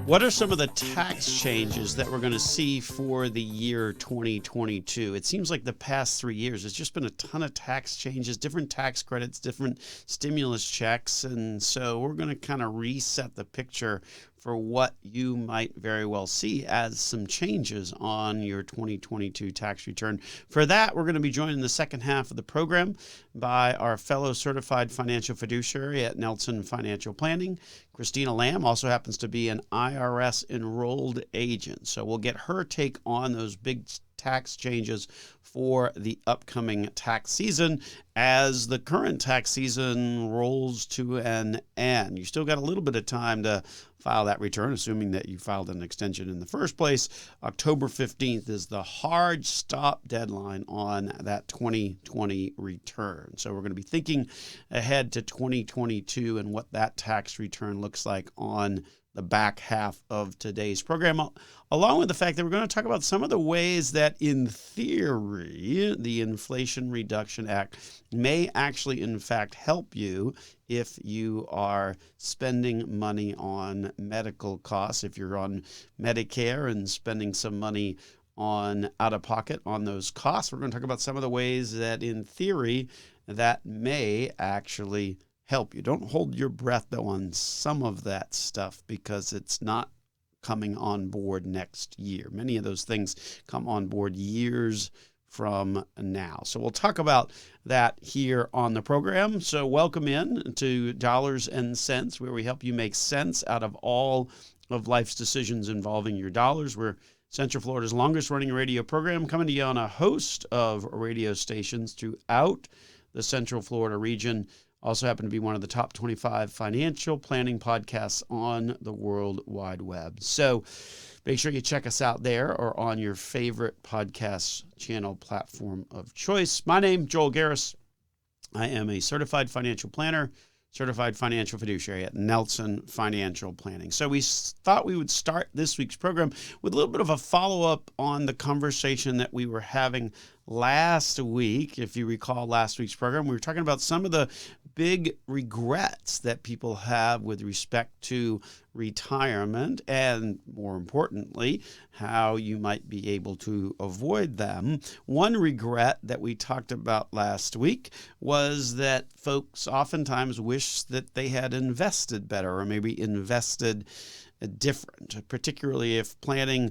What are some of the tax changes that we're going to see for the year 2022? It seems like the past 3 years, there's just been a ton of tax changes, different tax credits, different stimulus checks. And so we're going to kind of reset the picture for what you might very well see as some changes on your 2022 tax return. For that, we're going to be joined in the second half of the program by our fellow certified financial fiduciary at Nelson Financial Planning. Christina Lamb also happens to be an IRS enrolled agent. So we'll get her take on those big tax changes for the upcoming tax season as the current tax season rolls to an end. You still got a little bit of time to file that return, assuming that you filed an extension in the first place. October 15th is the hard stop deadline on that 2020 return. So we're going to be thinking ahead to 2022 and what that tax return looks like on the back half of today's program, along with the fact that we're going to talk about some of the ways that, in theory, the Inflation Reduction Act may actually, in fact, help you if you are spending money on medical costs, if you're on Medicare and spending some money on out-of-pocket on those costs. We're going to talk about some of the ways that, in theory, that may actually help you. Don't hold your breath, though, on some of that stuff because it's not coming on board next year. Many of those things come on board years from now. So we'll talk about that here on the program. So welcome in to Dollars and Cents, where we help you make sense out of all of life's decisions involving your dollars. We're Central Florida's longest running radio program, coming to you on a host of radio stations throughout the Central Florida region. Also happen to be one of the top 25 financial planning podcasts on the World Wide Web. So make sure you check us out there or on your favorite podcast channel platform of choice. My name, Joel Garris. I am a certified financial planner, certified financial fiduciary at Nelson Financial Planning. So we thought we would start this week's program with a little bit of a follow-up on the conversation that we were having last week. If you recall last week's program, we were talking about some of the big regrets that people have with respect to retirement and, more importantly, how you might be able to avoid them. One regret that we talked about last week was that folks oftentimes wish that they had invested better or maybe invested different, particularly if planning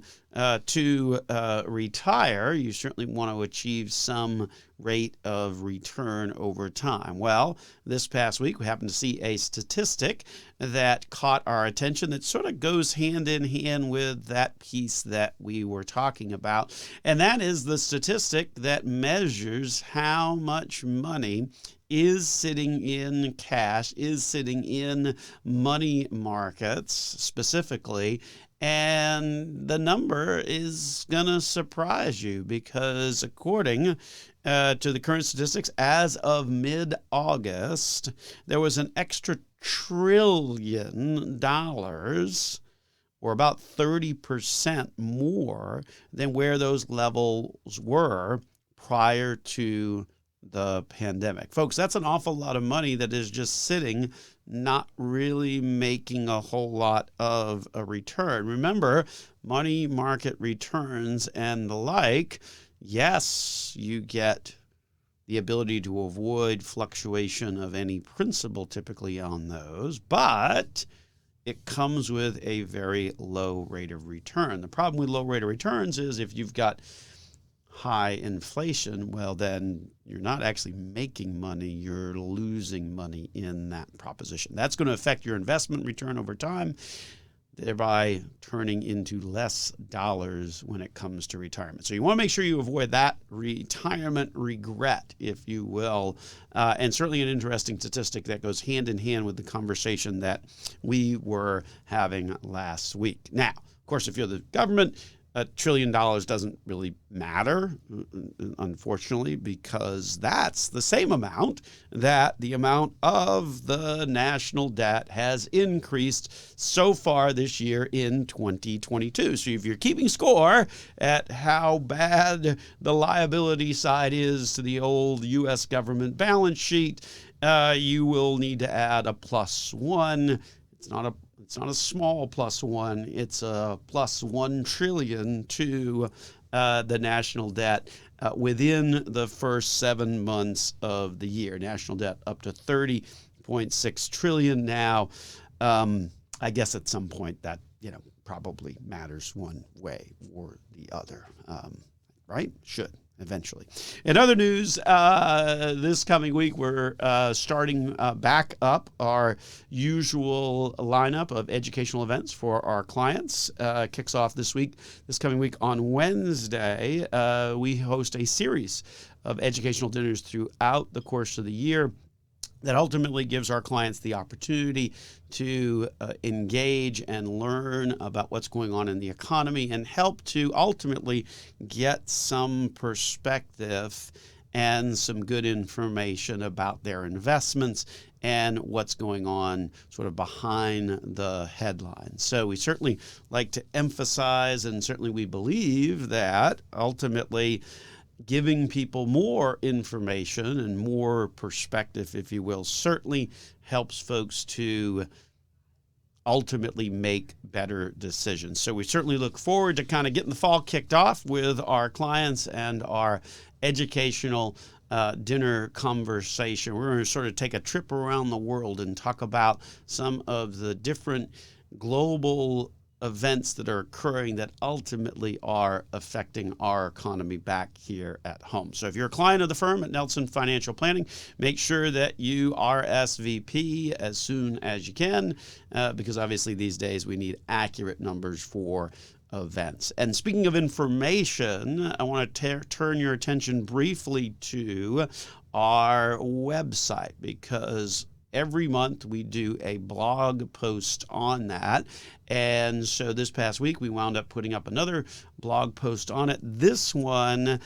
to retire. You certainly want to achieve some rate of return over time. Well, this past week, we happened to see a statistic that caught our attention that sort of goes hand in hand with that piece that we were talking about. And that is the statistic that measures how much money is sitting in cash, is sitting in money markets specifically. And the number is going to surprise you because according to the current statistics, as of mid-August, there was an extra $1 trillion, or about 30% more than where those levels were prior to the pandemic. Folks, that's an awful lot of money that is just sitting, not really making a whole lot of a return. Remember, money market returns and the like, yes, you get the ability to avoid fluctuation of any principal typically on those, but it comes with a very low rate of return. The problem with low rate of returns is if you've got high inflation, well, then you're not actually making money, you're losing money in that proposition. That's going to affect your investment return over time, thereby turning into less dollars when it comes to retirement. So you want to make sure you avoid that retirement regret, if you will. And certainly an interesting statistic that goes hand in hand with the conversation that we were having last week. Now, of course, if you're the government, $1 trillion doesn't really matter, unfortunately, because that's the same amount that the amount of the national debt has increased so far this year in 2022. So if you're keeping score at how bad the liability side is to the old U.S. government balance sheet, you will need to add a +1. it's not a small +1. It's a +1 trillion to the national debt within the first 7 months of the year. National debt up to 30.6 trillion now. I guess at some point that probably matters one way or the other, right? Should. Eventually. In other news, this coming week, we're starting back up our usual lineup of educational events for our clients. Kicks off this coming week on Wednesday. We host a series of educational dinners throughout the course of the year that ultimately gives our clients the opportunity to engage and learn about what's going on in the economy and help to ultimately get some perspective and some good information about their investments and what's going on sort of behind the headlines. So we certainly like to emphasize, and certainly we believe that ultimately giving people more information and more perspective, if you will, certainly helps folks to ultimately make better decisions. So we certainly look forward to kind of getting the fall kicked off with our clients and our educational dinner conversation. We're going to sort of take a trip around the world and talk about some of the different global events that are occurring that ultimately are affecting our economy back here at home. So if you're a client of the firm at Nelson Financial Planning, make sure that you RSVP as soon as you can, because obviously these days we need accurate numbers for events. And speaking of information, I want to turn your attention briefly to our website, because every month we do a blog post on that. And so this past week we wound up putting up another blog post on it. This one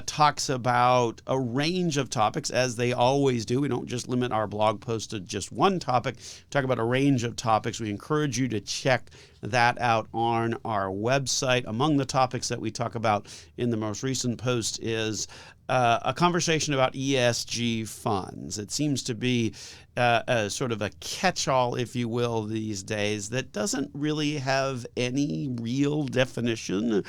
talks about a range of topics, as they always do. We don't just limit our blog post to just one topic. We talk about a range of topics. We encourage you to check that out on our website. Among the topics that we talk about in the most recent post is a conversation about ESG funds. It seems to be a sort of a catch-all, if you will, these days that doesn't really have any real definition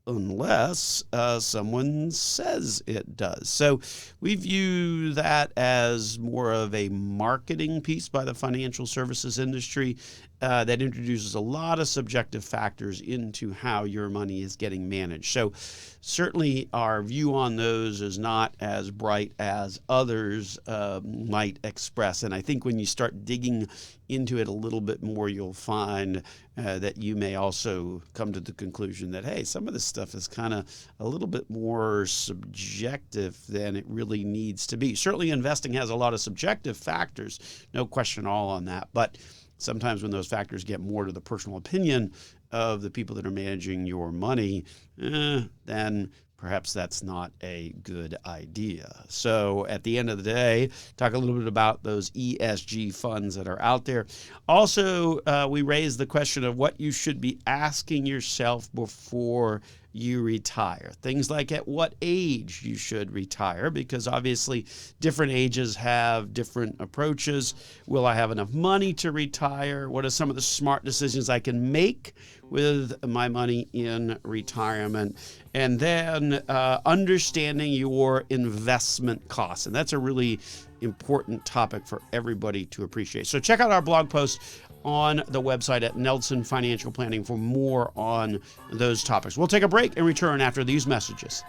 unless someone says it does. So we view that as more of a marketing piece by the financial services industry that introduces a lot of subjective factors into how your money is getting managed. So certainly our view on those is not as bright as others might express. And I think when you start digging into it a little bit more, you'll find that you may also come to the conclusion that, hey, some of this stuff is kind of a little bit more subjective than it really needs to be. Certainly investing has a lot of subjective factors, no question all on that. But sometimes when those factors get more to the personal opinion of the people that are managing your money, then perhaps that's not a good idea. So at the end of the day, talk a little bit about those ESG funds that are out there. Also, we raise the question of what you should be asking yourself before you retire. Things like at what age you should retire, because obviously different ages have different approaches. Will I have enough money to retire? What are some of the smart decisions I can make with my money in retirement? And then understanding your investment costs. And that's a really important topic for everybody to appreciate. So check out our blog post on the website at Nelson Financial Planning for more on those topics. We'll take a break and return after these messages.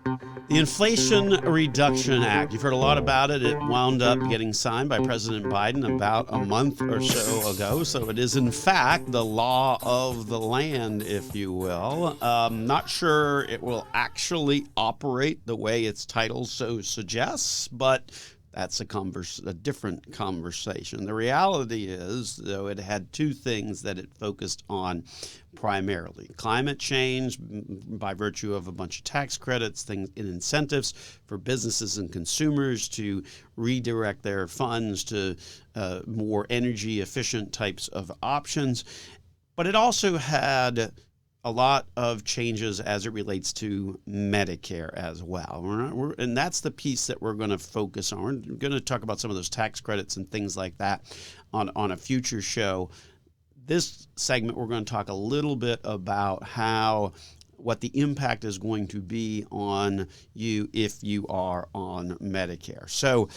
The Inflation Reduction Act. You've heard a lot about it. It wound up getting signed by President Biden about a month or so ago. So it is, in fact, the law of the land, if you will. Not sure it will actually operate the way its title so suggests, but that's a different conversation. The reality is, though, it had two things that it focused on primarily. Climate change by virtue of a bunch of tax credits, things in incentives for businesses and consumers to redirect their funds to more energy efficient types of options. But it also had a lot of changes as it relates to Medicare as well. And that's the piece that we're going to focus on. We're going to talk about some of those tax credits and things like that on a future show. This segment, we're going to talk a little bit about what the impact is going to be on you if you are on Medicare. So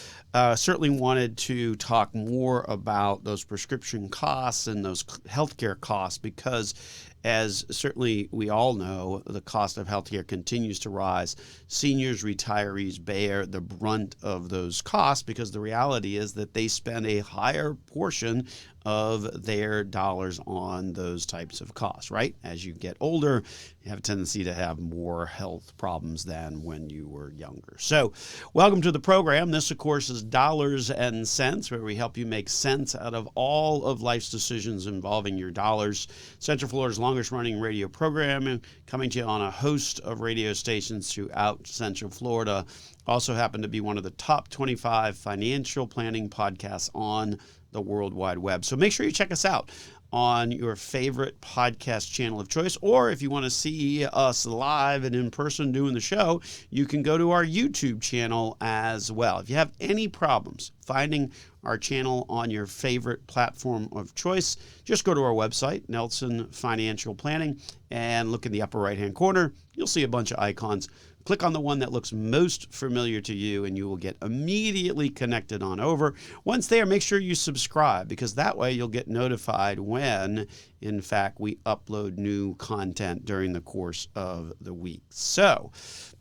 certainly wanted to talk more about those prescription costs and those healthcare costs, because as certainly we all know, the cost of healthcare continues to rise. Seniors, retirees bear the brunt of those costs because the reality is that they spend a higher portion of their dollars on those types of costs, right? As you get older, you have a tendency to have more health problems than when you were younger. So welcome to the program. This, of course, is Dollars and Cents, where we help you make sense out of all of life's decisions involving your dollars. Central Florida's longest running radio program, coming to you on a host of radio stations throughout Central Florida. Also happen to be one of the top 25 financial planning podcasts on the World Wide Web. So make sure you check us out on your favorite podcast channel of choice, or if you want to see us live and in person doing the show, you can go to our YouTube channel as well. If you have any problems finding our channel on your favorite platform of choice, just go to our website, Nelson Financial Planning, and look in the upper right-hand corner. You'll see a bunch of icons. Click on the one that looks most familiar to you, and you will get immediately connected on over. Once there, make sure you subscribe, because that way you'll get notified when, in fact, we upload new content during the course of the week. So,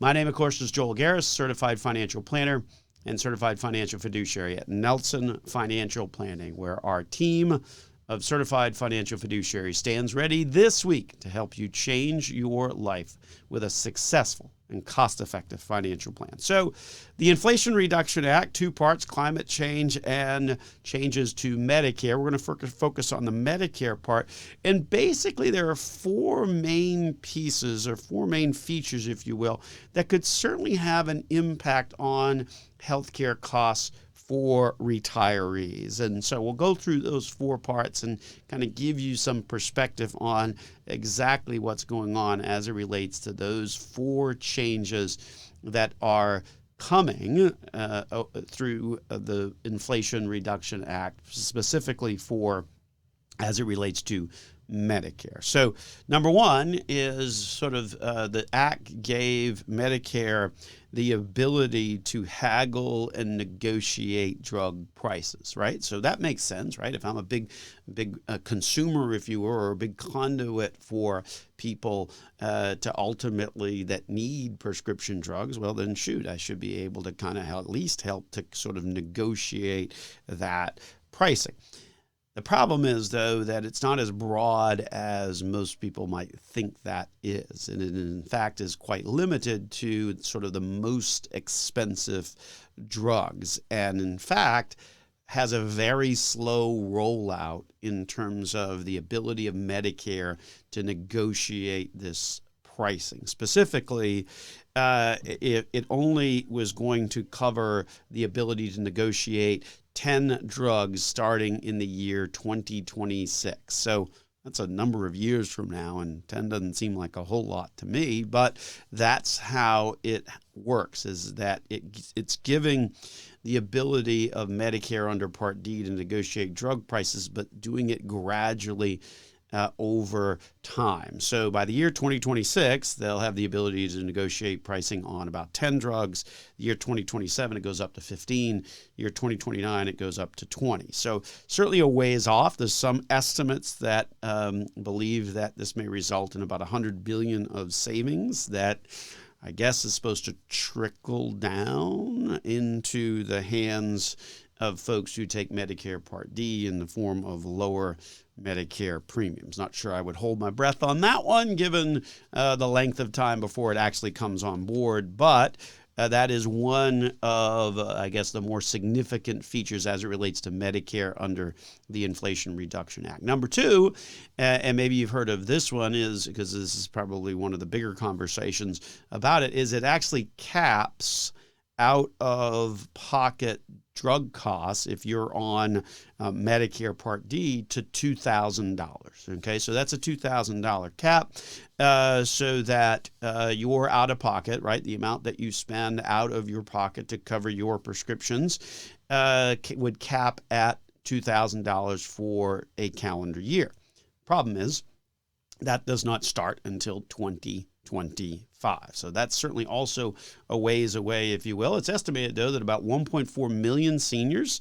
my name, of course, is Joel Garris, Certified Financial Planner and Certified Financial Fiduciary at Nelson Financial Planning, where our team of Certified Financial Fiduciary stands ready this week to help you change your life with a successful and cost-effective financial plan. So the Inflation Reduction Act, two parts, climate change and changes to Medicare. We're going to focus on the Medicare part. And basically there are four main pieces, or four main features, if you will, that could certainly have an impact on healthcare costs for retirees. And so we'll go through those four parts and kind of give you some perspective on exactly what's going on as it relates to those four changes that are coming through the Inflation Reduction Act, specifically for as it relates to Medicare. So number one is sort of the Act gave Medicare the ability to haggle and negotiate drug prices, right? So that makes sense, right? If I'm a big consumer, if you were, or a big conduit for people to ultimately that need prescription drugs, well then shoot, I should be able to kind of at least help to sort of negotiate that pricing. The problem is, though, that it's not as broad as most people might think that is. And it, in fact, is quite limited to sort of the most expensive drugs. And, in fact, has a very slow rollout in terms of the ability of Medicare to negotiate this pricing. Specifically, it only was going to cover the ability to negotiate 10 drugs starting in the year 2026. So that's a number of years from now, and 10 doesn't seem like a whole lot to me, but that's how it works, is that it's giving the ability of Medicare under Part D to negotiate drug prices, but doing it gradually over time. So by the year 2026, they'll have the ability to negotiate pricing on about 10 drugs. The year 2027, it goes up to 15. Year 2029, it goes up to 20. So certainly a ways off. There's some estimates that believe that this may result in about $100 billion of savings that I guess is supposed to trickle down into the hands of folks who take Medicare Part D in the form of lower Medicare premiums. Not sure I would hold my breath on that one, given the length of time before it actually comes on board, but that is one of, I guess, the more significant features as it relates to Medicare under the Inflation Reduction Act. Number two, and maybe you've heard of this one, is because this is probably one of the bigger conversations about it, is it actually caps out-of-pocket drug costs if you're on Medicare Part D to $2,000. Okay, so that's a $2,000 cap, so that your out-of-pocket, right, the amount that you spend out of your pocket to cover your prescriptions would cap at $2,000 for a calendar year. Problem is, that does not start until 2025. So that's certainly also a ways away, if you will. It's estimated, though, that about 1.4 million seniors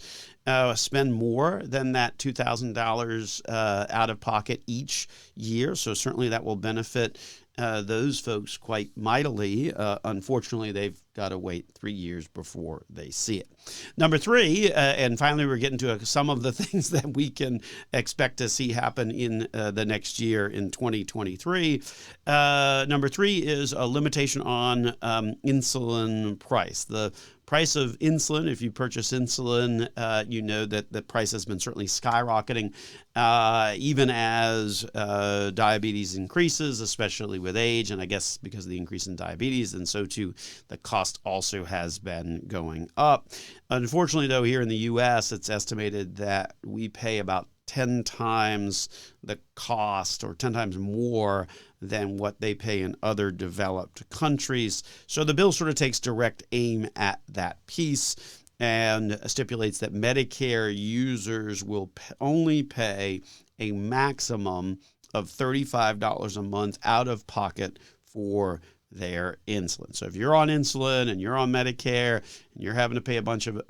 spend more than that $2,000 out of pocket each year. So certainly that will benefit those folks quite mightily. Unfortunately, they've got to wait 3 years before they see it. Number three, and finally we're getting to some of the things that we can expect to see happen in the next year in 2023. Number three is a limitation on insulin price. The price of insulin, if you purchase insulin, you know that the price has been certainly skyrocketing, even as diabetes increases, especially with age, and I guess because of the increase in diabetes, and so too the cost also has been going up. Unfortunately, though, here in the U.S., it's estimated that we pay about 10 times the cost, or 10 times more than what they pay in other developed countries. So the bill sort of takes direct aim at that piece and stipulates that Medicare users will only pay a maximum of $35 a month out of pocket for their insulin. So if you're on insulin and you're on Medicare and you're having to pay a bunch of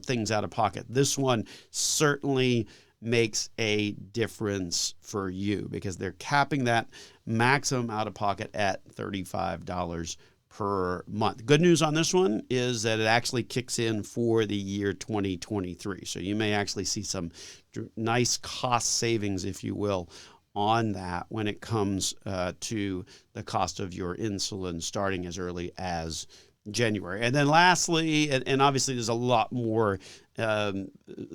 things out of pocket, this one certainly makes a difference for you, because they're capping that maximum out of pocket at $35 per month. Good news on this one is that it actually kicks in for the year 2023. So you may actually see some nice cost savings, if you will, on that when it comes to the cost of your insulin starting as early as January. And then lastly, and obviously there's a lot more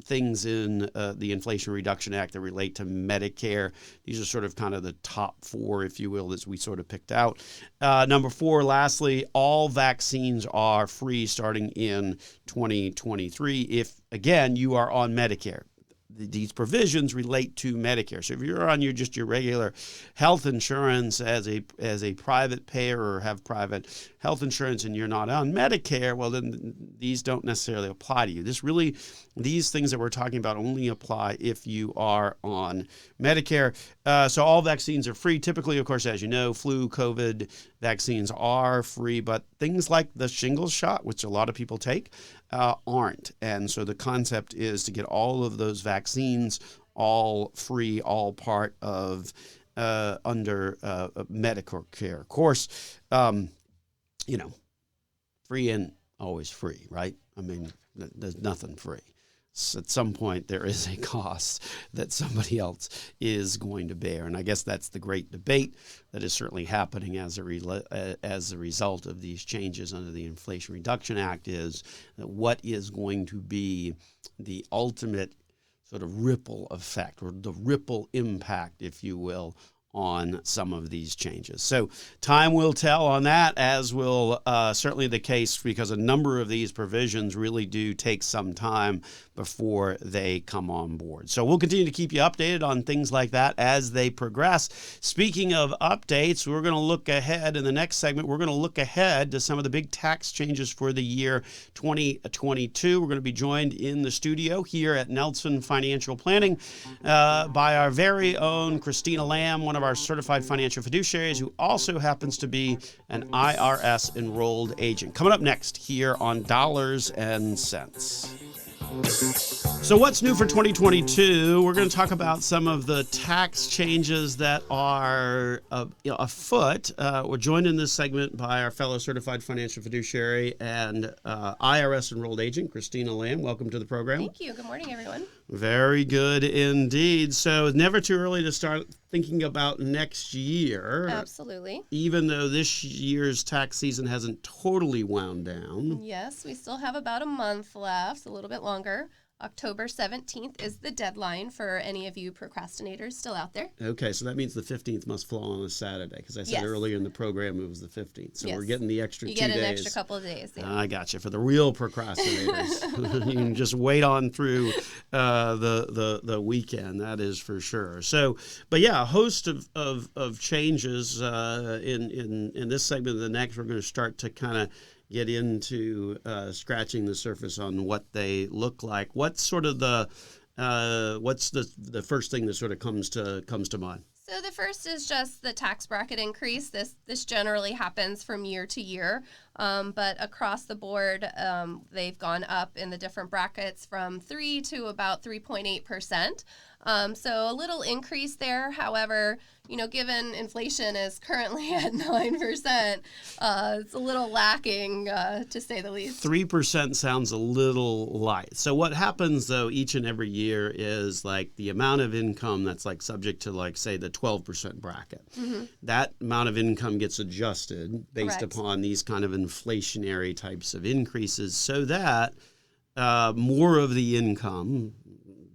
things in the Inflation Reduction Act that relate to Medicare. These are sort of kind of the top four, if you will, as we sort of picked out. Number four, lastly, all vaccines are free starting in 2023 if, again, you are on Medicare. These provisions relate to Medicare. So if you're on your regular health insurance as a private payer or have private health insurance and you're not on Medicare, well, then these don't necessarily apply to you. These things that we're talking about only apply if you are on Medicare. So all vaccines are free. Typically, of course, as you know, flu, COVID vaccines are free, but things like the shingles shot, which a lot of people take, aren't. And so the concept is to get all of those vaccines all free, all part of under Medicare care. Of course, free and always free, right? I mean, there's nothing free. So at some point, there is a cost that somebody else is going to bear. And I guess that's the great debate that is certainly happening as a result of these changes under the Inflation Reduction Act, is what is going to be the ultimate sort of ripple effect, or the ripple impact, if you will, on some of these changes. So time will tell on that, as will certainly the case, because a number of these provisions really do take some time before they come on board. So we'll continue to keep you updated on things like that as they progress. Speaking of updates, we're going to look ahead in the next segment. We're going to look ahead to some of the big tax changes for the year 2022. We're going to be joined in the studio here at Nelson Financial Planning by our very own Christina Lamb, one of our certified financial fiduciaries, who also happens to be an IRS enrolled agent. Coming up next here on Dollars and Cents. So what's new for 2022? We're going to talk about some of the tax changes that are afoot. We're joined in this segment by our fellow certified financial fiduciary and IRS enrolled agent, Christina Lamb. Welcome to the program. Thank you. Good morning, everyone. Very good indeed. So never too early to start thinking about next year. Absolutely. Even though this year's tax season hasn't totally wound down. Yes, we still have about a month left, a little bit longer. October 17th is the deadline for any of you procrastinators still out there. Okay, so that means the 15th must fall on a Saturday, because I said Yes. earlier in the program it was the 15th. So Yes. we're getting the extra 2 days. You get an extra couple of days. Yeah. I got you. For the real procrastinators, you can just wait on through the weekend. That is for sure. So, but yeah, a host of changes in this segment. The next, we're going to start to kind of get into scratching the surface on what they look like. What's sort of what's the first thing that sort of comes to mind? So the first is just the tax bracket increase. This generally happens from year to year, but across the board, they've gone up in the different brackets from 3 to about 3.8%. So a little increase there. However, given inflation is currently at 9%, it's a little lacking, to say the least. 3% sounds a little light. So what happens, though, each and every year is like the amount of income that's like subject to, like, say, the 12% bracket. Mm-hmm. That amount of income gets adjusted based Correct. upon these kind of inflationary types of increases, so that more of the income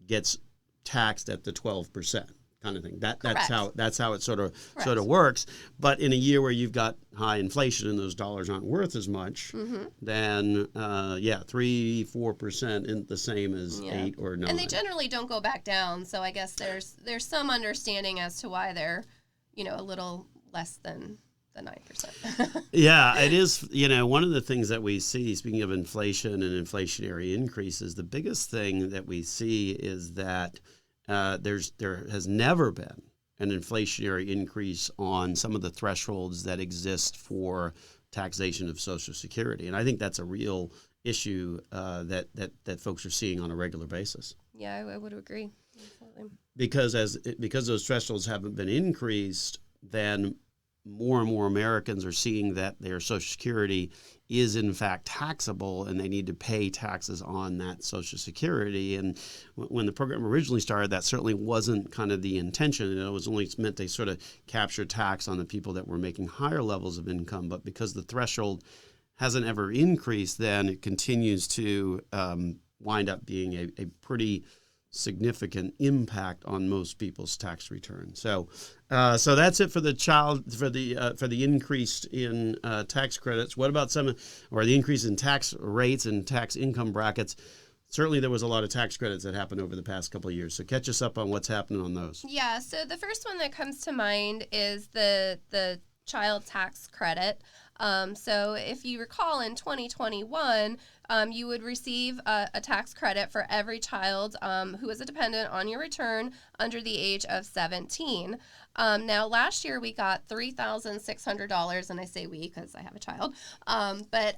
gets taxed at the 12% kind of thing. That's how it sort of works. But in a year where you've got high inflation and those dollars aren't worth as much, mm-hmm. then 3-4% isn't the same as 8 or 9. And they generally don't go back down. So I guess there's some understanding as to why they're a little less than the 9%. Yeah, it is. One of the things that we see, speaking of inflation and inflationary increases, the biggest thing that we see is that there has never been an inflationary increase on some of the thresholds that exist for taxation of Social Security, and I think that's a real issue that folks are seeing on a regular basis. Yeah, I would agree. Absolutely. Because those thresholds haven't been increased, then more and more Americans are seeing that their Social Security is in fact taxable, and they need to pay taxes on that Social Security. And when the program originally started, that certainly wasn't kind of the intention. It was only meant to sort of capture tax on the people that were making higher levels of income. But because the threshold hasn't ever increased, then it continues to wind up being a pretty significant impact on most people's tax returns. So that's it for the increase in tax credits. What about the increase in tax rates and tax income brackets? Certainly there was a lot of tax credits that happened over the past couple of years. So catch us up on what's happening on those. Yeah, so the first one that comes to mind is the child tax credit. So if you recall, in 2021, you would receive a tax credit for every child who is a dependent on your return under the age of 17. Now, last year we got $3,600, and I say we because I have a child, but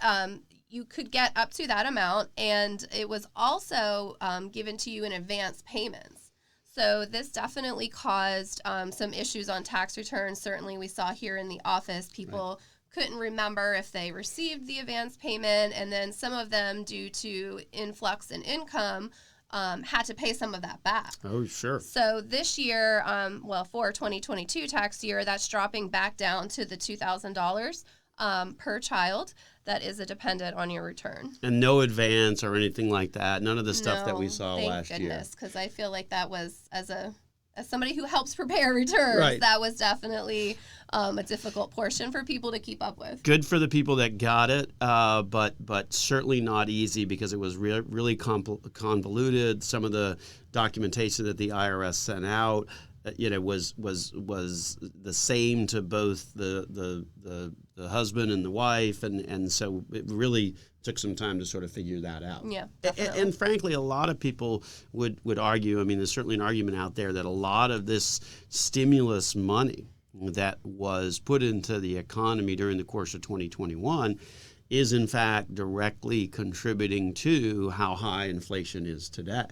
you could get up to that amount, and it was also given to you in advance payments. So this definitely caused some issues on tax returns. Certainly we saw here in the office people couldn't remember if they received the advance payment, and then some of them, due to influx in income, had to pay some of that back. Oh, sure. So this year, for 2022 tax year, that's dropping back down to the $2,000 per child that is a dependent on your return. And no advance or anything like that. None of the stuff that we saw last year. Thank goodness, because I feel like that was, as somebody who helps prepare returns, that was definitely a difficult portion for people to keep up with. Good for the people that got it, but certainly not easy, because it was really convoluted. Some of the documentation that the IRS sent out, was the same to both the husband and the wife, and so it really took some time to sort of figure that out. Yeah, definitely. And frankly, a lot of people would argue, I mean, there's certainly an argument out there that a lot of this stimulus money that was put into the economy during the course of 2021 is in fact directly contributing to how high inflation is today.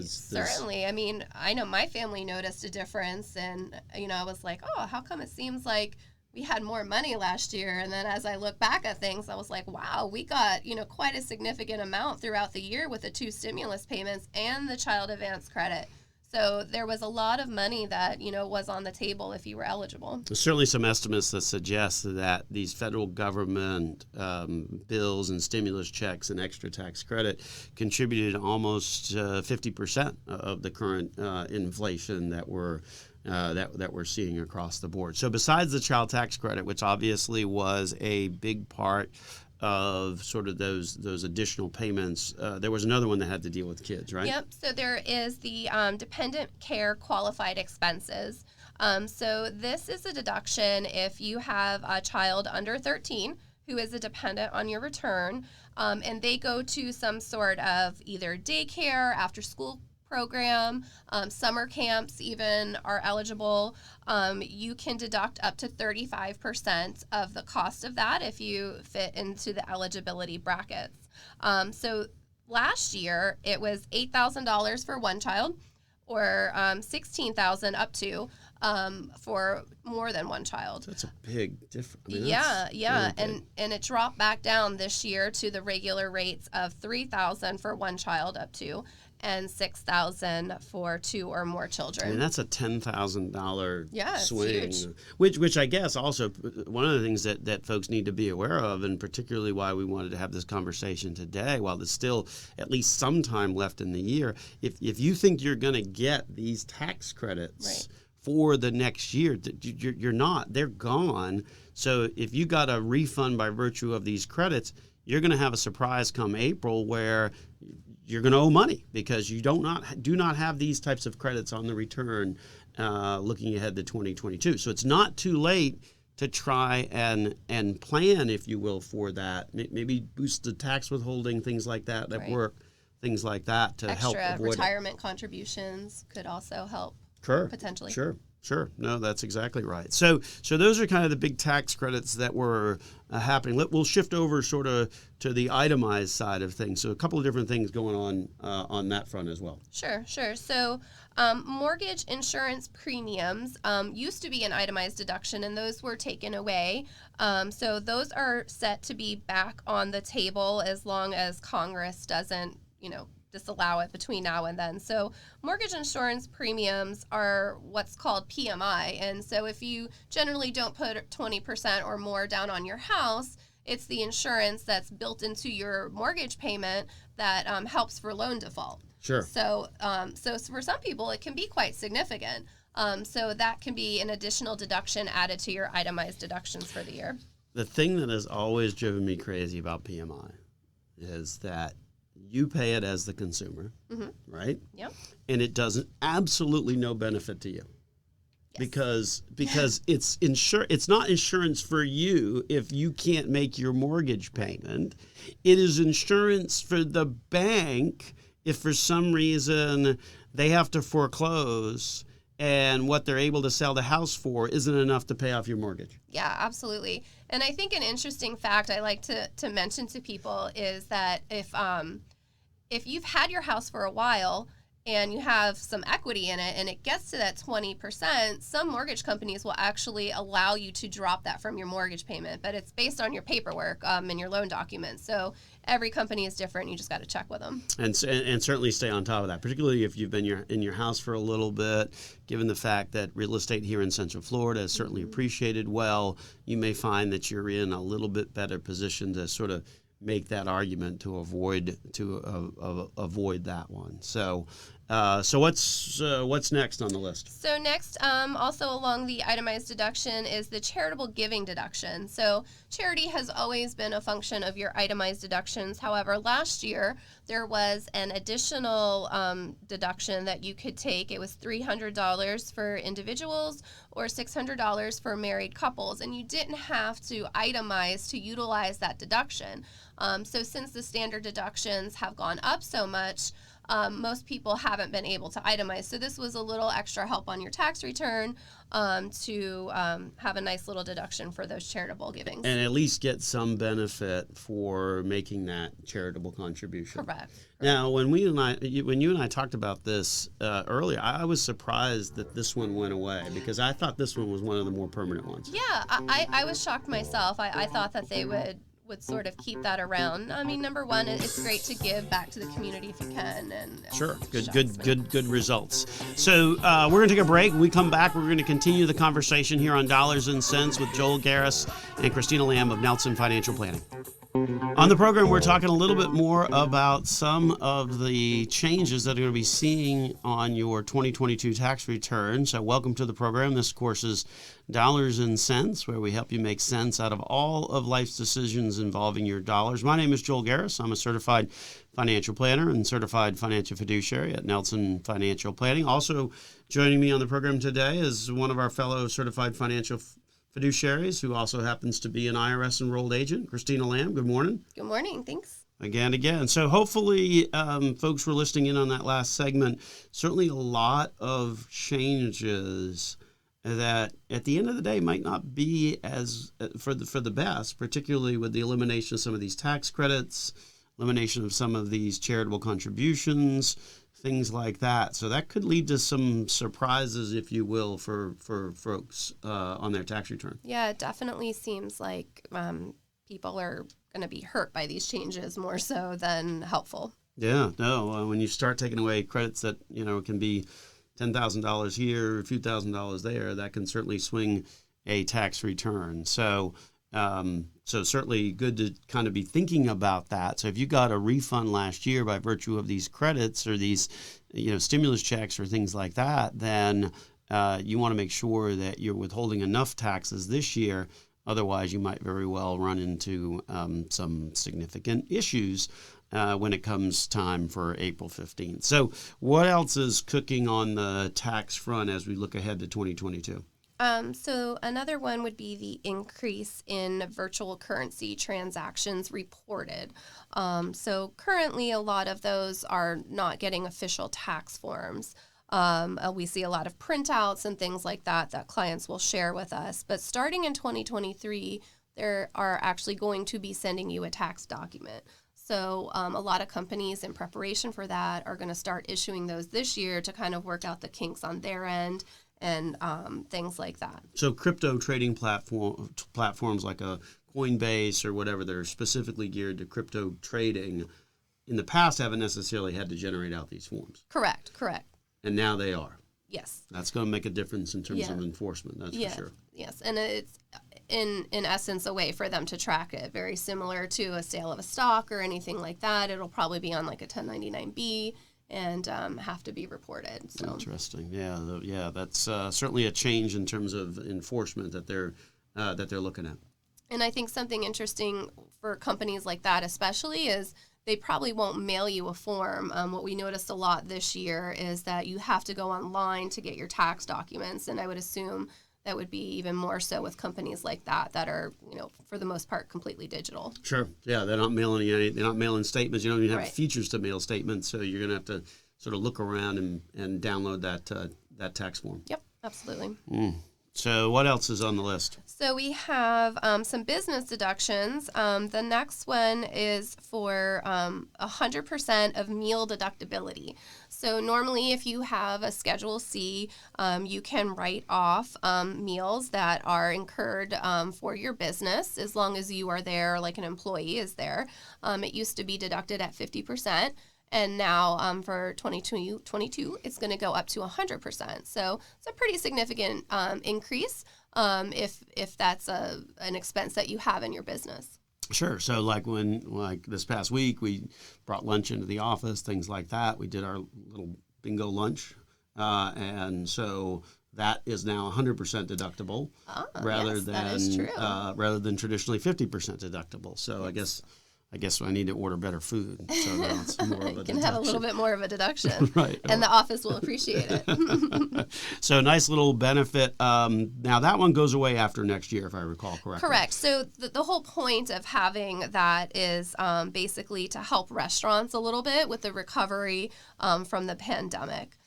Certainly. I mean, I know my family noticed a difference, and I was like, oh, how come it seems like we had more money last year? And then as I look back at things, I was like, wow, we got, quite a significant amount throughout the year with the 2 stimulus payments and the child advance credit. So there was a lot of money that, was on the table if you were eligible. There's certainly some estimates that suggest that these federal government bills and stimulus checks and extra tax credit contributed almost 50% of the current inflation that we're seeing across the board. So besides the child tax credit, which obviously was a big part of sort of those additional payments, there was another one that had to deal with kids, right? Yep. So there is the dependent care qualified expenses. So this is a deduction if you have a child under 13 who is a dependent on your return, and they go to some sort of either daycare, after school program, summer camps even are eligible. You can deduct up to 35% of the cost of that if you fit into the eligibility brackets. So last year it was $8,000 for one child, or $16,000 up to for more than one child. That's a big difference. Yeah, really and it dropped back down this year to the regular rates of $3,000 for one child up to, and $6,000 for two or more children. I mean, that's a $10,000 swing. Huge. Which I guess also one of the things that folks need to be aware of, and particularly why we wanted to have this conversation today, while there's still at least some time left in the year, if you think you're going to get these tax credits. Right. For the next year, you're not. They're gone. So if you got a refund by virtue of these credits, you're going to have a surprise come April where you're going to owe money because you do not have these types of credits on the return looking ahead to 2022. So it's not too late to try and plan, if you will, for that. Maybe boost the tax withholding, things like that Right. work, things like that to help Extra avoid retirement contributions could also help. Sure. Potentially. Sure. No, that's exactly right. So those are kind of the big tax credits that were happening. We'll shift over sort of to the itemized side of things. So a couple of different things going on that front as well. Sure. So mortgage insurance premiums used to be an itemized deduction, and those were taken away. So those are set to be back on the table as long as Congress doesn't, disallow it between now and then. So mortgage insurance premiums are what's called PMI. And so if you generally don't put 20% or more down on your house, it's the insurance that's built into your mortgage payment that helps for loan default. Sure. So for some people, it can be quite significant. So that can be an additional deduction added to your itemized deductions for the year. The thing that has always driven me crazy about PMI is that you pay it as the consumer, right? Yep. And it does absolutely no benefit to you. Yes. Because it's not insurance for you if you can't make your mortgage payment. It is insurance for the bank if for some reason they have to foreclose and what they're able to sell the house for isn't enough to pay off your mortgage. Yeah, absolutely. And I think an interesting fact I like to mention to people is that if you've had your house for a while and you have some equity in it and it gets to that 20%, some mortgage companies will actually allow you to drop that from your mortgage payment, but it's based on your paperwork and your loan documents. So every company is different. You just got to check with them. And certainly stay on top of that, particularly if you've been in your house for a little bit. Given the fact that real estate here in Central Florida is certainly appreciated well, you may find that you're in a little bit better position to sort of make that argument to avoid that one. So what's next on the list? So next, also along the itemized deduction is the charitable giving deduction. So charity has always been a function of your itemized deductions. However, last year there was an additional deduction that you could take. It was $300 for individuals or $600 for married couples, and you didn't have to itemize to utilize that deduction. So since the standard deductions have gone up so much, most people haven't been able to itemize. So this was a little extra help on your tax return to have a nice little deduction for those charitable givings. And at least get some benefit for making that charitable contribution. Correct. Now, when you and I talked about this earlier, I was surprised that this one went away because I thought this one was one of the more permanent ones. Yeah, I was shocked myself. I thought that they would would sort of keep that around. I mean, number one, it's great to give back to the community if you can. And sure, good results. So we're going to take a break. When we come back, we're going to continue the conversation here on Dollars and Cents with Joel Garris and Christina Lamb of Nelson Financial Planning. On the program, we're talking a little bit more about some of the changes that are going to be seeing on your 2022 tax return. So welcome to the program. This, of course, is Dollars and Cents, where we help you make sense out of all of life's decisions involving your dollars. My name is Joel Garris. I'm a certified financial planner and certified financial fiduciary at Nelson Financial Planning. Also joining me on the program today is one of our fellow certified financial fiduciaries who also happens to be an IRS enrolled agent, Christina Lamb. Good morning. Good morning. Thanks. Again. So hopefully folks were listening in on that last segment. Certainly a lot of changes that at the end of the day might not be as for the best, particularly with the elimination of some of these tax credits, elimination of some of these charitable contributions, things like that. So that could lead to some surprises, if you will, for folks on their tax return. Yeah, it definitely seems like people are going to be hurt by these changes more so than helpful. Yeah, no. When you start taking away credits that, can be $10,000 here, a few $1,000s there, that can certainly swing a tax return. So certainly good to kind of be thinking about that. So if you got a refund last year by virtue of these credits or these, stimulus checks or things like that, then you want to make sure that you're withholding enough taxes this year. Otherwise, you might very well run into some significant issues when it comes time for April 15th. So what else is cooking on the tax front as we look ahead to 2022? So another one would be the increase in virtual currency transactions reported. So currently a lot of those are not getting official tax forms. We see a lot of printouts and things like that clients will share with us. But starting in 2023, they are actually going to be sending you a tax document. So a lot of companies in preparation for that are going to start issuing those this year to kind of work out the kinks on their end and things like that. So crypto trading platforms like a Coinbase or whatever that are specifically geared to crypto trading in the past haven't necessarily had to generate out these forms. Correct. And now they are. Yes. That's going to make a difference in terms of enforcement, that's for sure. Yes, and it's in essence a way for them to track it, very similar to a sale of a stock or anything like that. It'll probably be on like a 1099-B and have to be reported. So interesting. Yeah, that's certainly a change in terms of enforcement that they're looking at. And I think something interesting for companies like that especially is they probably won't mail you a form. What we noticed a lot this year is that you have to go online to get your tax documents, and I would assume that would be even more so with companies like that are, for the most part, completely digital. Sure. Yeah, they're not mailing statements. You don't even have features to mail statements, so you're going to have to sort of look around and download that tax form. Yep, absolutely. So what else is on the list? So we have some business deductions. The next one is for 100% of meal deductibility. So normally if you have a Schedule C, you can write off meals that are incurred for your business as long as you are there, like an employee is there. It used to be deducted at 50%. And now for 2022, it's going to go up to 100%. So it's a pretty significant increase if that's an expense that you have in your business. Sure. So like this past week, we brought lunch into the office, things like that. We did our little bingo lunch. And so that is now 100% deductible rather than traditionally 50% deductible. So I guess I need to order better food. So now it's more of a you can have a little bit more of a deduction. Right. And the office will appreciate it. So nice little benefit. Now that one goes away after next year, if I recall correctly. Correct. So the whole point of having that is basically to help restaurants a little bit with the recovery from the pandemic.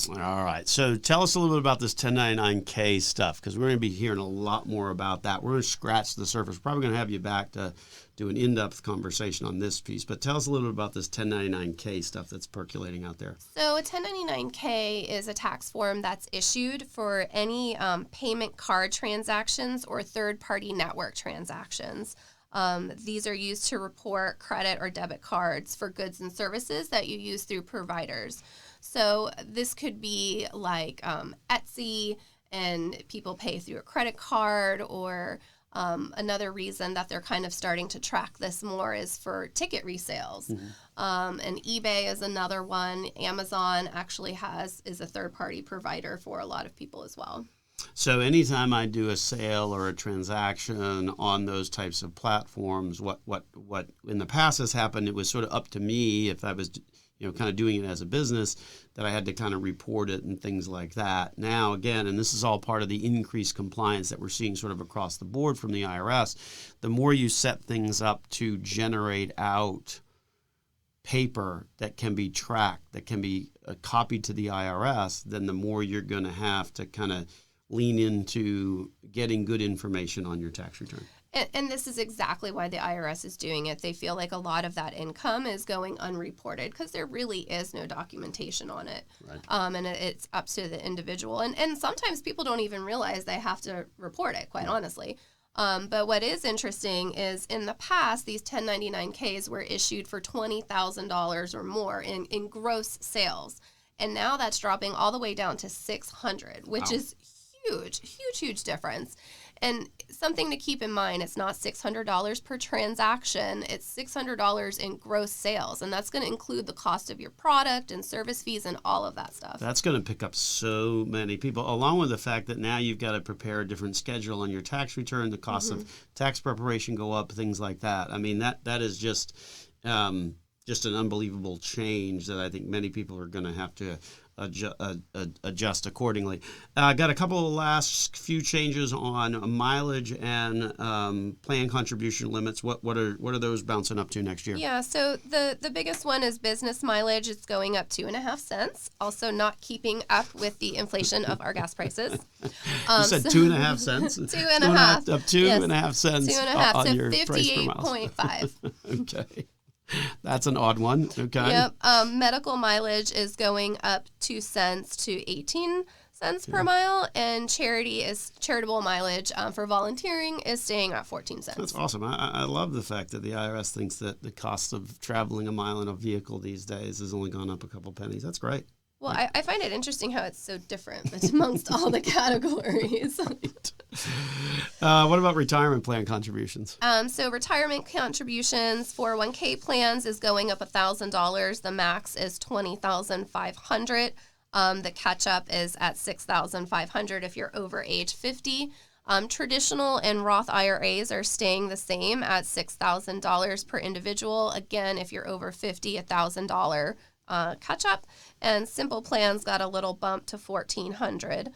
All right. So tell us a little bit about this 1099K stuff, because we're going to be hearing a lot more about that. We're going to scratch the surface. We're probably going to have you back to do an in-depth conversation on this piece. But tell us a little bit about this 1099K stuff that's percolating out there. So a 1099K is a tax form that's issued for any payment card transactions or third-party network transactions. These are used to report credit or debit cards for goods and services that you use through providers. So this could be like Etsy, and people pay through a credit card, or another reason that they're kind of starting to track this more is for ticket resales. And eBay is another one. Amazon actually is a third-party provider for a lot of people as well. So anytime I do a sale or a transaction on those types of platforms, what in the past has happened, it was sort of up to me if I was kind of doing it as a business, that I had to kind of report it and things like that. Now, again, and this is all part of the increased compliance that we're seeing sort of across the board from the IRS, the more you set things up to generate out paper that can be tracked, that can be copied to the IRS, then the more you're going to have to kind of lean into getting good information on your tax return. And this is exactly why the IRS is doing it. They feel like a lot of that income is going unreported because there really is no documentation on it. Right. And it's up to the individual. And sometimes people don't even realize they have to report it, quite honestly. But what is interesting is in the past, these 1099-Ks were issued for $20,000 or more in gross sales. And now that's dropping all the way down to $600, which is huge difference. And something to keep in mind, it's not $600 per transaction. It's $600 in gross sales, and that's going to include the cost of your product and service fees and all of that stuff. That's going to pick up so many people, along with the fact that now you've got to prepare a different schedule on your tax return, the cost of tax preparation go up, things like that. I mean, that is just an unbelievable change that I think many people are going to have to adjust accordingly. I got a couple of last few changes on mileage and plan contribution limits. What are those bouncing up to next year? Yeah, so the biggest one is business mileage. It's going up 2.5 cents. Also not keeping up with the inflation of our gas prices. You said 2.5 cents. 2.5. Up 2.5 cents. 2.5. On So your price per mile. 58.5. Okay. That's an odd one. Okay. Yep. Medical mileage is going up 2 cents to 18 cents per mile, and charitable mileage for volunteering is staying at 14 cents. That's awesome. I love the fact that the IRS thinks that the cost of traveling a mile in a vehicle these days has only gone up a couple pennies. That's great. Well, I find it interesting how it's so different amongst all the categories. What about retirement plan contributions? So retirement contributions, 401k plans is going up $1,000. The max is $20,500. The catch-up is at $6,500 if you're over age 50. Traditional and Roth IRAs are staying the same at $6,000 per individual. Again, if you're over 50, $1,000 catch-up. And simple plans got a little bump to $14,000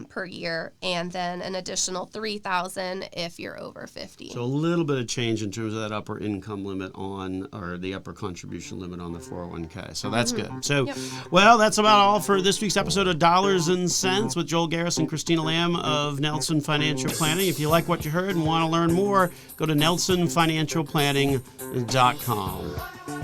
per year, and then an additional $3,000 if you're over 50. So a little bit of change in terms of that upper income limit or the upper contribution limit on the 401k. So that's good. So, well, that's about all for this week's episode of Dollars and Cents with Joel Garris and Christina Lamb of Nelson Financial Planning. If you like what you heard and want to learn more, go to nelsonfinancialplanning.com.